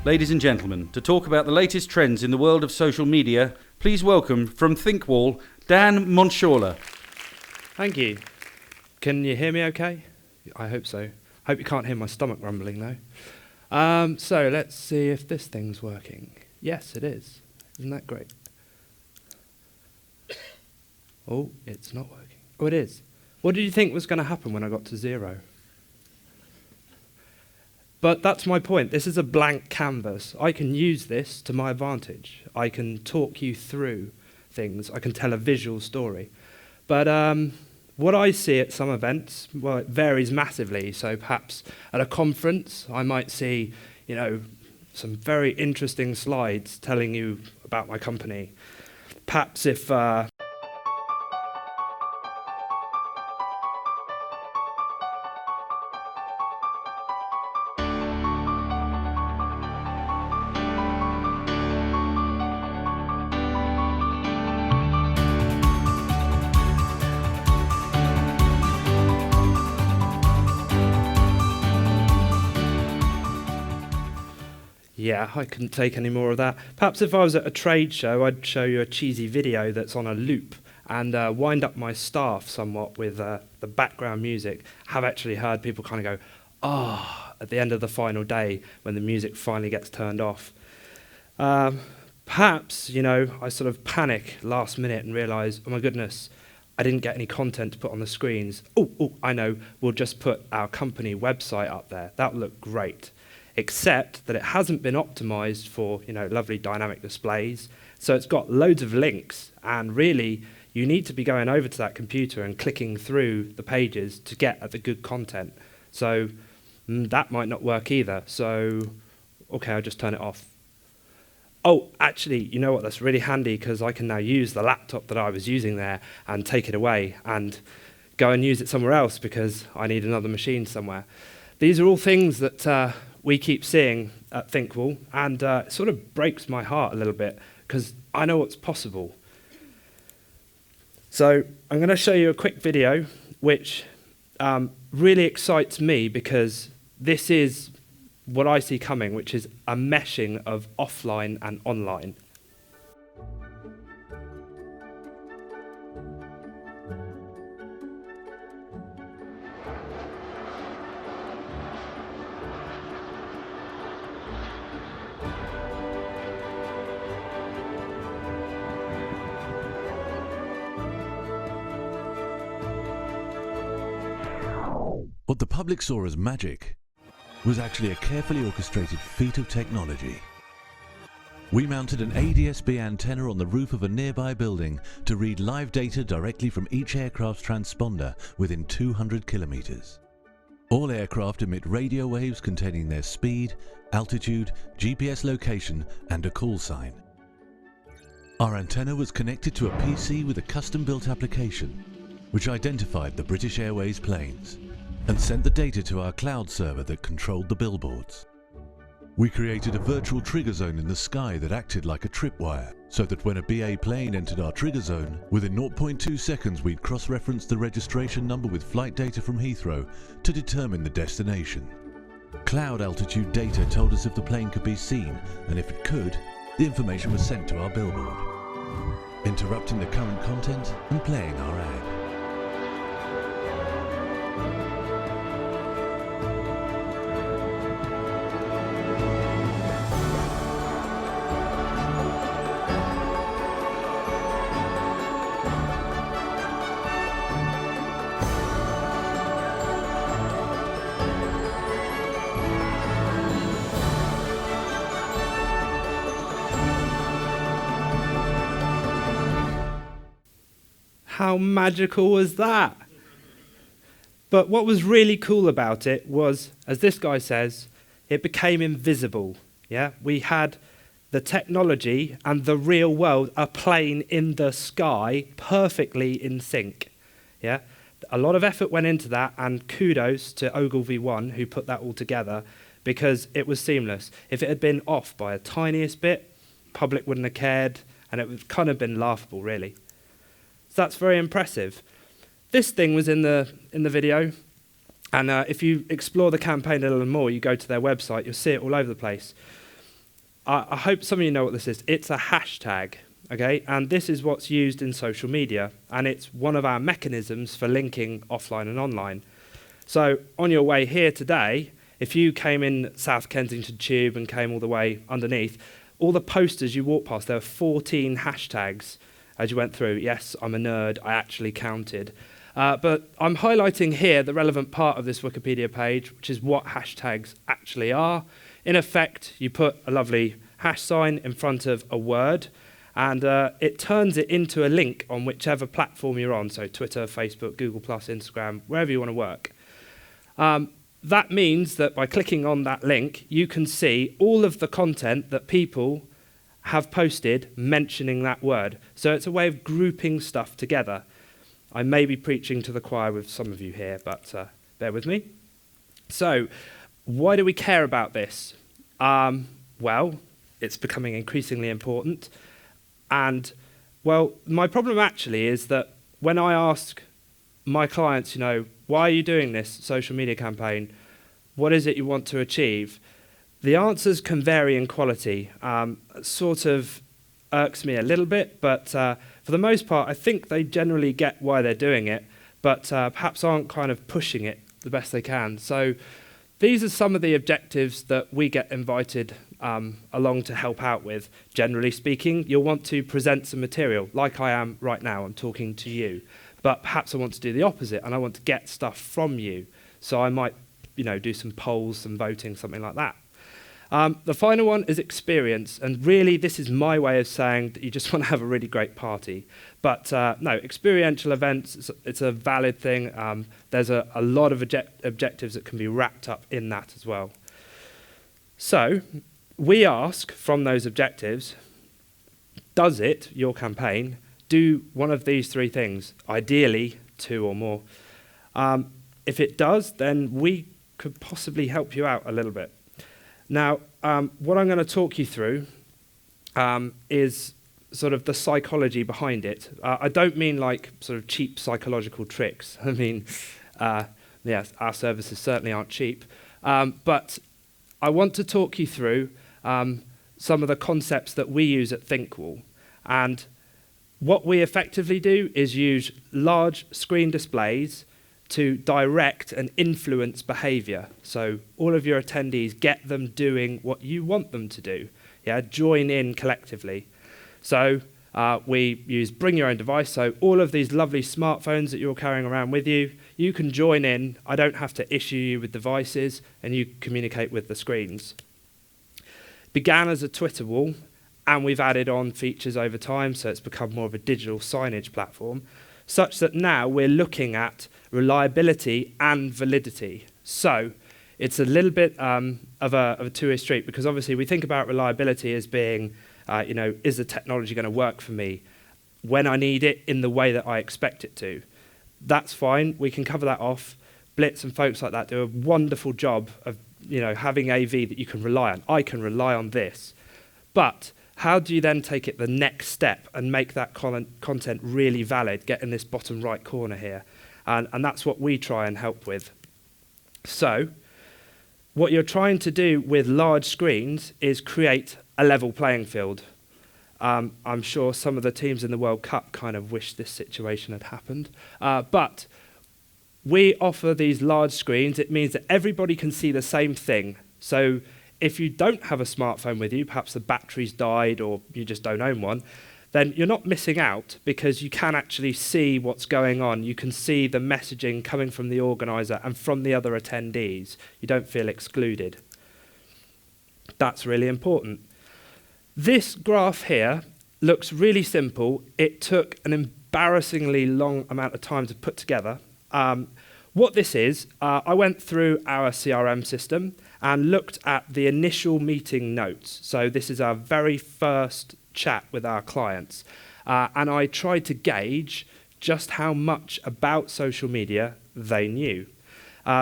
ladies and gentlemen, to talk about the latest trends in the world of social media, please welcome from Thinkwall, Dan Monsieurle. Thank you. Can you hear me okay? I hope so. Hope you can't hear my stomach rumbling though. So let's see if this thing's working. Yes, it is. Isn't that great? Oh, it's not working. Oh, it is. What did you think was going to happen when I got to 0? But that's my point. This is a blank canvas. I can use this to my advantage. I can talk you through things. I can tell a visual story. But what I see at some events, well, it varies massively. So perhaps at a conference, I might see, some very interesting slides telling you about my company. Perhaps if yeah, I couldn't take any more of that. Perhaps if I was at a trade show, I'd show you a cheesy video that's on a loop and wind up my staff somewhat with the background music. Have actually heard people kind of go, at the end of the final day when the music finally gets turned off. Perhaps, I sort of panic last minute and realise, oh my goodness, I didn't get any content to put on the screens. Oh, I know, we'll just put our company website up there. That'll look great. Except that it hasn't been optimized for, lovely dynamic displays. So it's got loads of links, and really, you need to be going over to that computer and clicking through the pages to get at the good content. So that might not work either. So, okay, I'll just turn it off. Oh, actually, you know what? That's really handy because I can now use the laptop that I was using there and take it away and go and use it somewhere else because I need another machine somewhere. These are all things that we keep seeing at Thinkwall, and it sort of breaks my heart a little bit because I know what's possible. So I'm going to show you a quick video which really excites me because this is what I see coming, which is a meshing of offline and online. What the public saw as magic was actually a carefully orchestrated feat of technology. We mounted an ADS-B antenna on the roof of a nearby building to read live data directly from each aircraft's transponder within 200 kilometers. All aircraft emit radio waves containing their speed, altitude, GPS location, and a call sign. Our antenna was connected to a PC with a custom-built application, which identified the British Airways planes and sent the data to our cloud server that controlled the billboards. We created a virtual trigger zone in the sky that acted like a tripwire, so that when a BA plane entered our trigger zone, within 0.2 seconds we'd cross-reference the registration number with flight data from Heathrow to determine the destination. Cloud altitude data told us if the plane could be seen, and if it could, the information was sent to our billboard, interrupting the current content and playing our ad. How magical was that? But what was really cool about it was, as this guy says, it became invisible. Yeah, we had the technology and the real world, a plane in the sky, perfectly in sync. Yeah, a lot of effort went into that, and kudos to Ogilvy1 who put that all together, because it was seamless. If it had been off by a tiniest bit, public wouldn't have cared, and it would kind of been laughable, really. So that's very impressive. This thing was in the video, and if you explore the campaign a little more, you go to their website, you'll see it all over the place. I hope some of you know what this is. It's a hashtag, okay? And this is what's used in social media, and it's one of our mechanisms for linking offline and online. So on your way here today, if you came in South Kensington Tube and came all the way underneath, all the posters you walked past, there were 14 hashtags as you went through. Yes, I'm a nerd, I actually counted. But I'm highlighting here the relevant part of this Wikipedia page, which is what hashtags actually are. In effect, you put a lovely hash sign in front of a word, and it turns it into a link on whichever platform you're on, so Twitter, Facebook, Google+, Instagram, wherever you want to work. That means that by clicking on that link, you can see all of the content that people have posted mentioning that word. So it's a way of grouping stuff together. I may be preaching to the choir with some of you here, but bear with me. So, why do we care about this? Well, it's becoming increasingly important. And, well, my problem actually is that when I ask my clients, why are you doing this social media campaign? What is it you want to achieve? The answers can vary in quality. Sort of irks me a little bit, but for the most part, I think they generally get why they're doing it, but perhaps aren't kind of pushing it the best they can. So these are some of the objectives that we get invited along to help out with. Generally speaking, you'll want to present some material, like I am right now, I'm talking to you. But perhaps I want to do the opposite, and I want to get stuff from you. So I might, do some polls, some voting, something like that. The final one is experience, and really this is my way of saying that you just want to have a really great party. But no, experiential events, it's a valid thing. There's a lot of objectives that can be wrapped up in that as well. So we ask from those objectives, does it, your campaign, do one of these three things? Ideally, 2 or more. If it does, then we could possibly help you out a little bit. Now, what I'm going to talk you through is sort of the psychology behind it. I don't mean like sort of cheap psychological tricks. I mean, yes, our services certainly aren't cheap. But I want to talk you through some of the concepts that we use at Thinkwall. And what we effectively do is use large screen displays to direct and influence behavior. So all of your attendees, get them doing what you want them to do. Yeah, join in collectively. So we use bring your own device. So all of these lovely smartphones that you're carrying around with you, you can join in. I don't have to issue you with devices, and you communicate with the screens. Began as a Twitter wall, and we've added on features over time, so it's become more of a digital signage platform, such that now we're looking at reliability and validity. So it's a little bit of a two-way street, because obviously we think about reliability as being, is the technology going to work for me when I need it in the way that I expect it to? That's fine. We can cover that off. Blitz and folks like that do a wonderful job of having AV that you can rely on. I can rely on this. But how do you then take it the next step and make that content really valid, get in this bottom right corner here? And that's what we try and help with. So what you're trying to do with large screens is create a level playing field. I'm sure some of the teams in the World Cup kind of wish this situation had happened. But we offer these large screens. It means that everybody can see the same thing. So if you don't have a smartphone with you, perhaps the battery's died or you just don't own one, then you're not missing out, because you can actually see what's going on. You can see the messaging coming from the organizer and from the other attendees. You don't feel excluded. That's really important. This graph here looks really simple. It took an embarrassingly long amount of time to put together. What this is, I went through our CRM system and looked at the initial meeting notes. So this is our very first chat with our clients. And I tried to gauge just how much about social media they knew.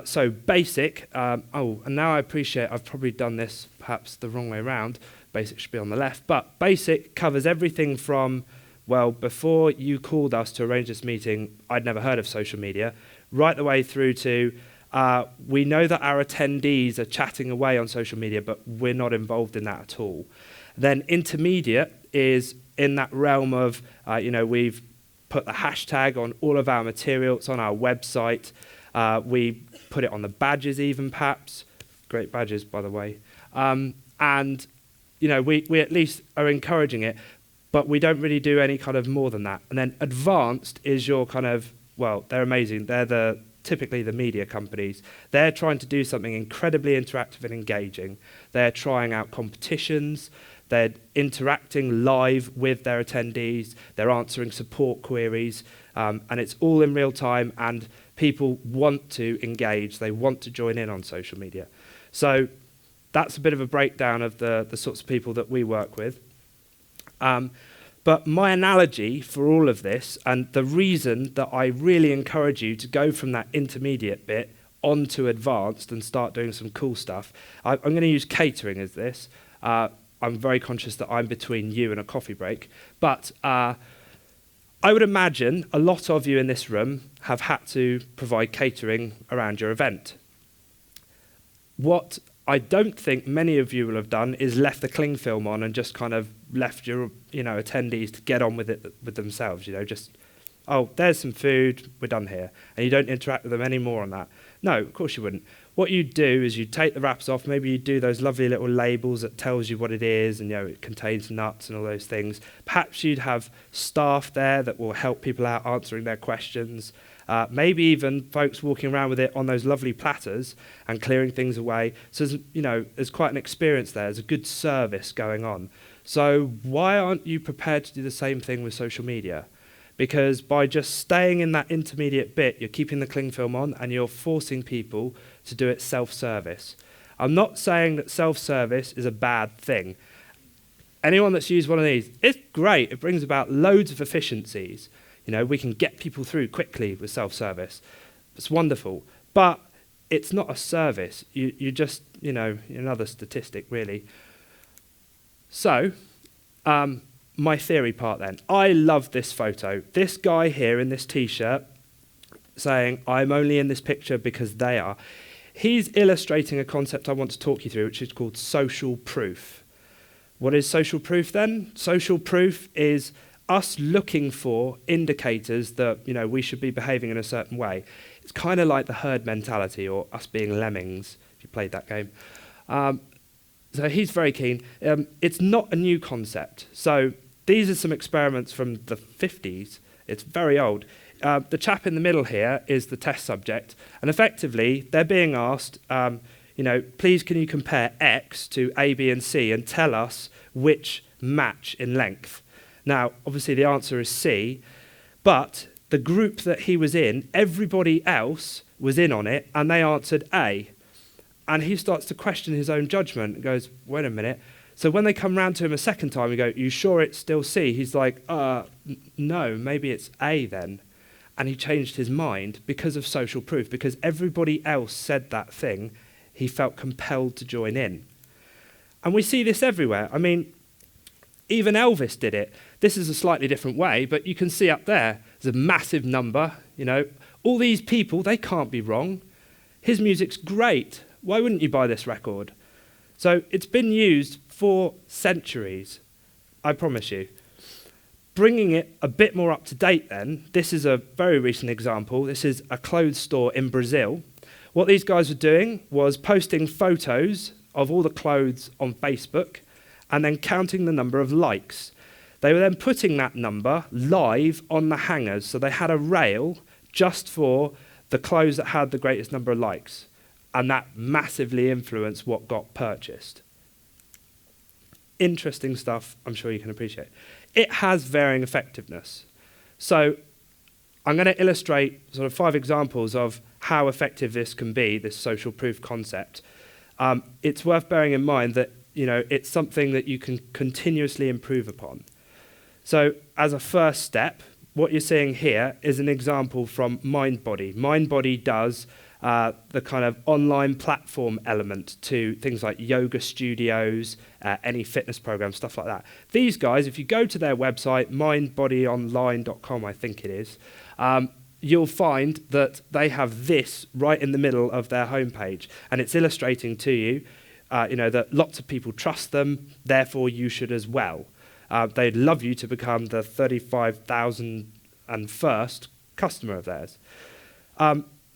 So basic, and now I appreciate I've probably done this perhaps the wrong way around. Basic should be on the left. But basic covers everything from, well, before you called us to arrange this meeting, I'd never heard of social media, right the way through to, We know that our attendees are chatting away on social media, but we're not involved in that at all. Then intermediate is in that realm of, we've put the hashtag on all of our material. It's on our website. We put it on the badges even, perhaps. Great badges, by the way. And, we at least are encouraging it, but we don't really do any kind of more than that. And then advanced is your kind of, well, they're amazing. They're typically the media companies. They're trying to do something incredibly interactive and engaging. They're trying out competitions. They're interacting live with their attendees. They're answering support queries. And it's all in real time, and people want to engage. They want to join in on social media. So that's a bit of a breakdown of the sorts of people that we work with. But my analogy for all of this, and the reason that I really encourage you to go from that intermediate bit onto advanced and start doing some cool stuff, I'm going to use catering as this. I'm very conscious that I'm between you and a coffee break. But I would imagine a lot of you in this room have had to provide catering around your event. What I don't think many of you will have done is left the cling film on and just kind of left your attendees to get on with it with themselves. Just, oh, there's some food, we're done here. And you don't interact with them anymore on that. No, of course you wouldn't. What you'd do is you'd take the wraps off, maybe you'd do those lovely little labels that tells you what it is, and it contains nuts and all those things. Perhaps you'd have staff there that will help people out answering their questions. Maybe even folks walking around with it on those lovely platters and clearing things away. So there's quite an experience there. There's a good service going on. So why aren't you prepared to do the same thing with social media? Because by just staying in that intermediate bit, you're keeping the cling film on and you're forcing people to do it self-service. I'm not saying that self-service is a bad thing. Anyone that's used one of these, it's great. It brings about loads of efficiencies. We can get people through quickly with self-service. It's wonderful. But it's not a service. You just, another statistic, really. So, my theory part then. I love this photo. This guy here in this T-shirt saying, I'm only in this picture because they are. He's illustrating a concept I want to talk you through, which is called social proof. What is social proof then? Social proof is us looking for indicators that we should be behaving in a certain way. It's kind of like the herd mentality, or us being lemmings, if you played that game. So he's very keen. It's not a new concept. So these are some experiments from the 50s. It's very old. The chap in the middle here is the test subject, and effectively they're being asked, please can you compare X to A, B, and C and tell us which match in length? Now, obviously the answer is C, but the group that he was in, everybody else was in on it, and they answered A. And he starts to question his own judgment and goes, wait a minute. So when they come round to him a second time, we go, you sure it's still C? He's like, no, maybe it's A then. And he changed his mind because of social proof, because everybody else said that thing. He felt compelled to join in. And we see this everywhere. I mean, even Elvis did it. This is a slightly different way, but you can see up there, there's a massive number, All these people, they can't be wrong. His music's great. Why wouldn't you buy this record? So it's been used for centuries, I promise you. Bringing it a bit more up to date then, this is a very recent example. This is a clothes store in Brazil. What these guys were doing was posting photos of all the clothes on Facebook and then counting the number of likes. They were then putting that number live on the hangers. So they had a rail just for the clothes that had the greatest number of likes. And that massively influenced what got purchased. Interesting stuff, I'm sure you can appreciate. It has varying effectiveness. So I'm going to illustrate sort of 5 examples of how effective this can be, this social proof concept. It's worth bearing in mind that it's something that you can continuously improve upon. So as a first step, what you're seeing here is an example from MindBody. MindBody does the kind of online platform element to things like yoga studios, any fitness programs, stuff like that. These guys, if you go to their website, mindbodyonline.com, I think it is, you'll find that they have this right in the middle of their homepage, and it's illustrating to you, that lots of people trust them, therefore you should as well. They'd love you to become the 35,001st customer of theirs.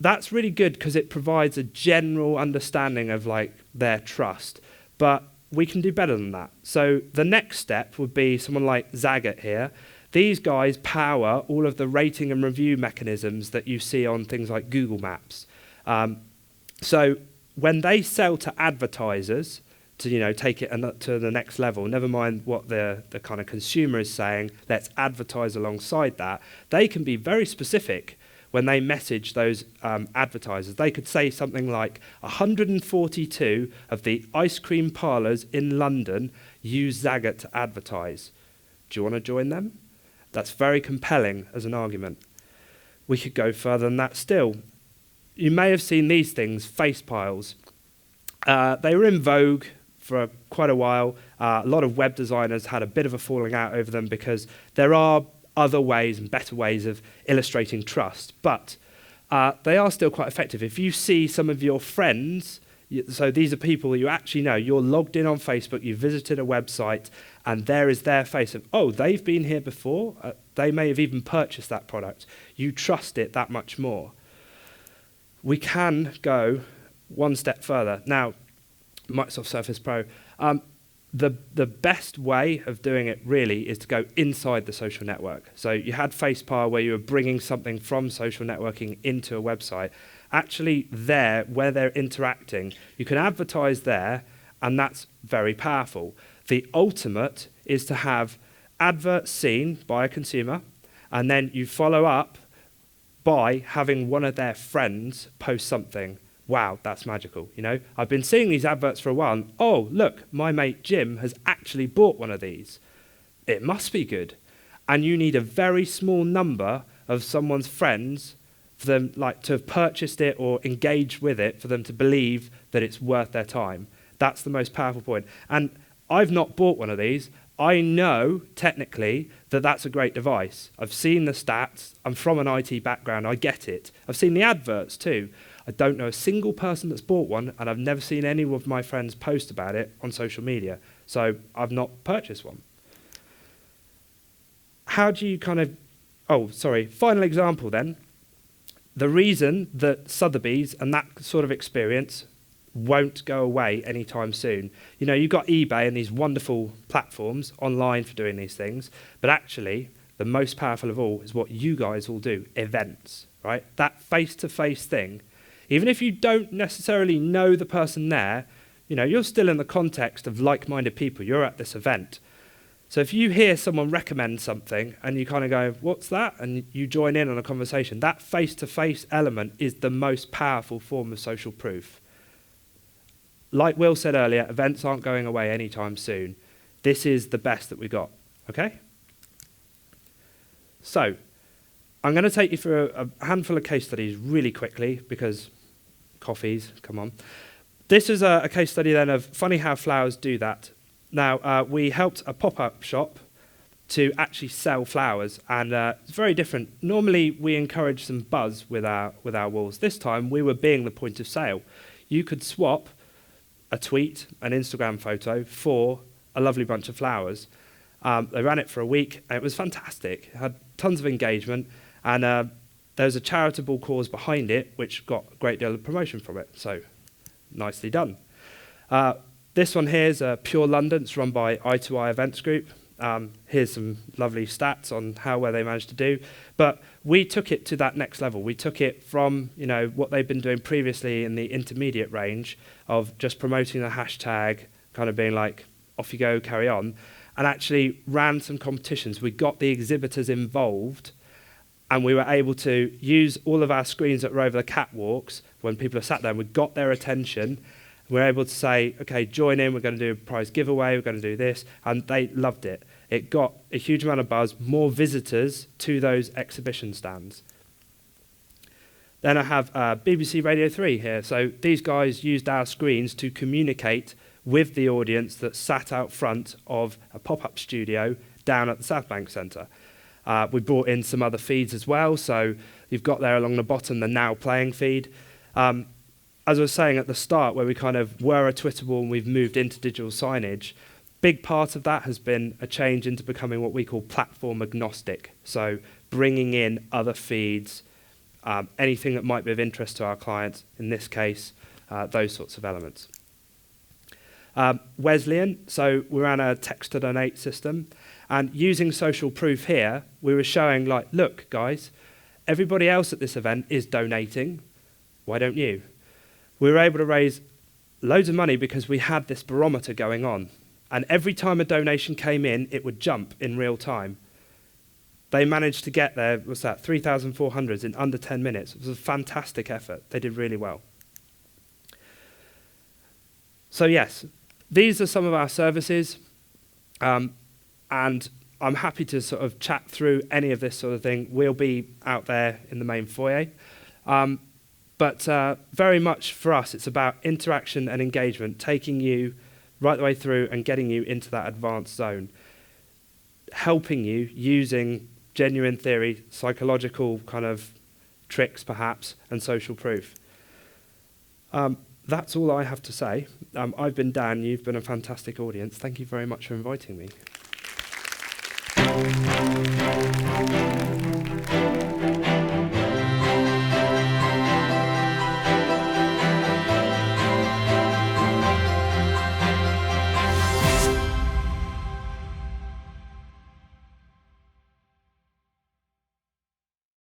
That's really good because it provides a general understanding of their trust, but we can do better than that. So the next step would be someone like Zagat here. These guys power all of the rating and review mechanisms that you see on things like Google Maps. So when they sell to advertisers to take it to the next level, never mind what the kind of consumer is saying, let's advertise alongside that, they can be very specific when they message those advertisers. They could say something like 142 of the ice cream parlours in London use Zagat to advertise. Do you want to join them? That's very compelling as an argument. We could go further than that still. You may have seen these things, face piles. They were in vogue for quite a while. A lot of web designers had a bit of a falling out over them because there are other ways and better ways of illustrating trust, but they are still quite effective. If you see some of your friends, so these are people you actually know, you're logged in on Facebook, you visited a website, and there is their face of, oh, they've been here before, they may have even purchased that product. You trust it that much more. We can go one step further. Now, Microsoft Surface Pro, the best way of doing it really is to go inside the social network. So you had FacePar where you were bringing something from social networking into a website. Actually there, where they're interacting, you can advertise there, and that's very powerful. The ultimate is to have adverts seen by a consumer, and then you follow up by having one of their friends post something. Wow, that's magical. I've been seeing these adverts for a while, and oh, look, my mate Jim has actually bought one of these. It must be good. And you need a very small number of someone's friends for them to have purchased it or engaged with it for them to believe that it's worth their time. That's the most powerful point. And I've not bought one of these. I know technically that that's a great device. I've seen the stats. I'm from an IT background. I get it. I've seen the adverts too. I don't know a single person that's bought one, and I've never seen any of my friends post about it on social media. So I've not purchased one. How do you final example then. The reason that Sotheby's and that sort of experience won't go away anytime soon. You've got eBay and these wonderful platforms online for doing these things, but actually the most powerful of all is what you guys will do, events, right? That face-to-face thing. Even if you don't necessarily know the person there, you're still in the context of like-minded people. You're at this event. So if you hear someone recommend something and you kind of go, what's that? And you join in on a conversation, that face-to-face element is the most powerful form of social proof. Like Will said earlier, events aren't going away anytime soon. This is the best that we've got, okay? So I'm going to take you through a handful of case studies really quickly because coffees, come on. This is a case study then of funny how flowers do that. Now, we helped a pop-up shop to actually sell flowers, and it's very different. Normally, we encourage some buzz with our walls. This time, we were being the point of sale. You could swap a tweet, an Instagram photo, for a lovely bunch of flowers. They ran it for a week, and it was fantastic. It had tons of engagement, and there was a charitable cause behind it, which got a great deal of promotion from it. So, nicely done. This one here is Pure London. It's run by I2I Events Group. Here's some lovely stats on how well they managed to do. But we took it to that next level. We took it from what they've been doing previously in the intermediate range of just promoting the hashtag, kind of being like, off you go, carry on, and actually ran some competitions. We got the exhibitors involved, and we were able to use all of our screens that were over the catwalks when people are sat there, and we got their attention. We're able to say, okay, join in, we're going to do a prize giveaway, we're going to do this, and they loved it. It got a huge amount of buzz, more visitors to those exhibition stands. Then I have BBC Radio 3 here. So these guys used our screens to communicate with the audience that sat out front of a pop-up studio down at the South Bank Centre. We brought in some other feeds as well, so you've got there along the bottom the now playing feed. As I was saying at the start, where we kind of were a Twittable and we've moved into digital signage, big part of that has been a change into becoming what we call platform agnostic. So bringing in other feeds, anything that might be of interest to our clients, in this case, those sorts of elements. Wesleyan, so we ran a text to donate system, and using social proof here, we were showing like, look guys, everybody else at this event is donating, why don't you? We were able to raise loads of money because we had this barometer going on. And every time a donation came in, it would jump in real time. They managed to get there, what's that, 3,400 in under 10 minutes. It was a fantastic effort. They did really well. So yes, these are some of our services. And I'm happy to sort of chat through any of this sort of thing. We'll be out there in the main foyer. But very much for us, it's about interaction and engagement, taking you right the way through and getting you into that advanced zone, helping you using genuine theory, psychological kind of tricks perhaps, and social proof. That's all I have to say. I've been Dan, you've been a fantastic audience. Thank you very much for inviting me.